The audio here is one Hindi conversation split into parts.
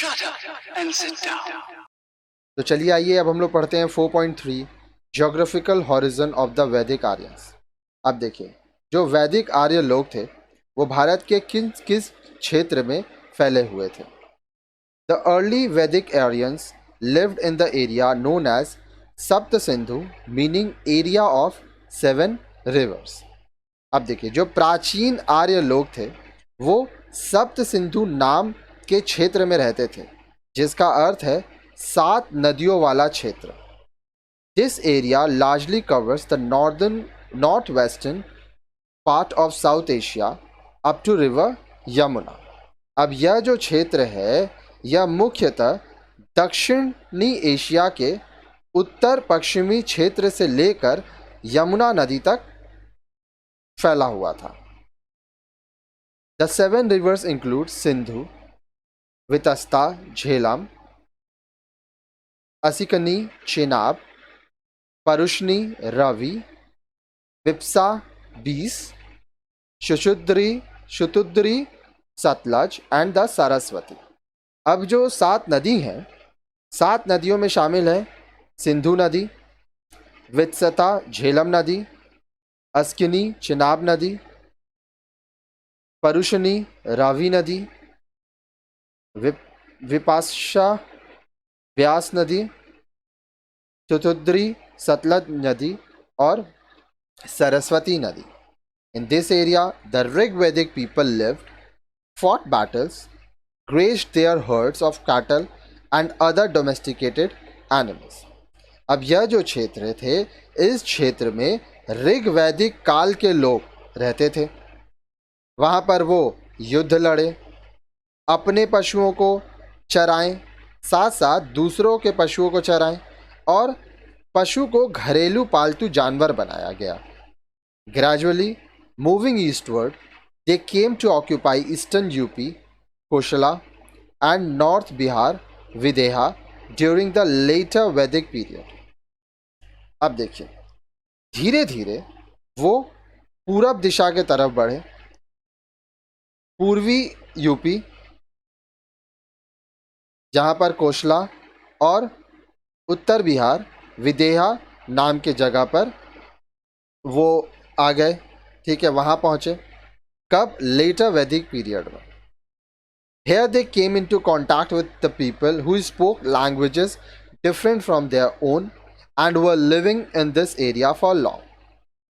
Shut up and sit down. तो चलिए आइए अब हम लोग पढ़ते हैं 4.3 ज्योग्राफिकल हॉरिजन ऑफ द वैदिक आर्यंस। अब देखिए, जो वैदिक आर्य लोग थे वो भारत के किस किस क्षेत्र में फैले हुए थे। The early Vedic Aryans lived in the area known as Sapta Sindhu, meaning area of 7 rivers. अब देखिए, जो प्राचीन आर्य लोग थे वो सप्त सिंधु नाम के क्षेत्र में रहते थे, जिसका अर्थ है 7 नदियों वाला क्षेत्र। This area largely covers the north western part of South Asia up to river Yamuna. अब यह जो क्षेत्र है यह मुख्यतः दक्षिणी एशिया के उत्तर पश्चिमी क्षेत्र से लेकर यमुना नदी तक फैला हुआ था। The 7 rivers include Sindhu, Vitasta, Jhelum, Asikni, Chenab, Parushni, Ravi, Vipsa, Beas, Shutudri, Sutlej and the Saraswati. अब जो 7 नदी हैं, 7 नदियों में शामिल है सिंधु नदी, वित्सता झेलम नदी, अस्किनी चिनाब नदी, परुषणी रावी नदी, विपाशा व्यास नदी, शुतुद्री सतलज नदी और सरस्वती नदी। In this area, the Rigvedic people lived, fought battles, grazed their herds of cattle and other domesticated animals. अब यह जो क्षेत्र थे, इस क्षेत्र में ऋग्वैदिक काल के लोग रहते थे। वहाँ पर वो युद्ध लड़े, अपने पशुओं को चराएं, साथ साथ दूसरों के पशुओं को चराएं और पशु को घरेलू पालतू जानवर बनाया गया। Gradually, moving eastward, they came to occupy eastern UP, Koshala and North Bihar, Videha during the later Vedic period. अब देखिए, धीरे धीरे वो पूरब दिशा के तरफ बढ़े। पूर्वी यूपी, जहाँ पर कोशला, और उत्तर बिहार विदेहा नाम के जगह पर वो आ गए। ठीक है, वहाँ पहुँचे। कब? लेटर वैदिक पीरियड में। Here they came into contact with the people who spoke languages different from their own and were living in this area for long.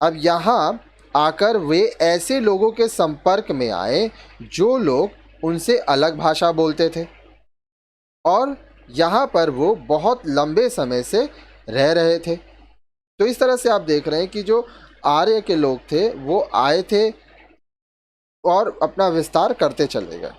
अब यहाँ आकर वे ऐसे लोगों के संपर्क में आए जो लोग उनसे अलग भाषा बोलते थे और यहाँ पर वो बहुत लंबे समय से रह रहे थे। तो इस तरह से आप देख रहे हैं कि जो आर्य के लोग थे वो आए थे और अपना विस्तार करते चले गए।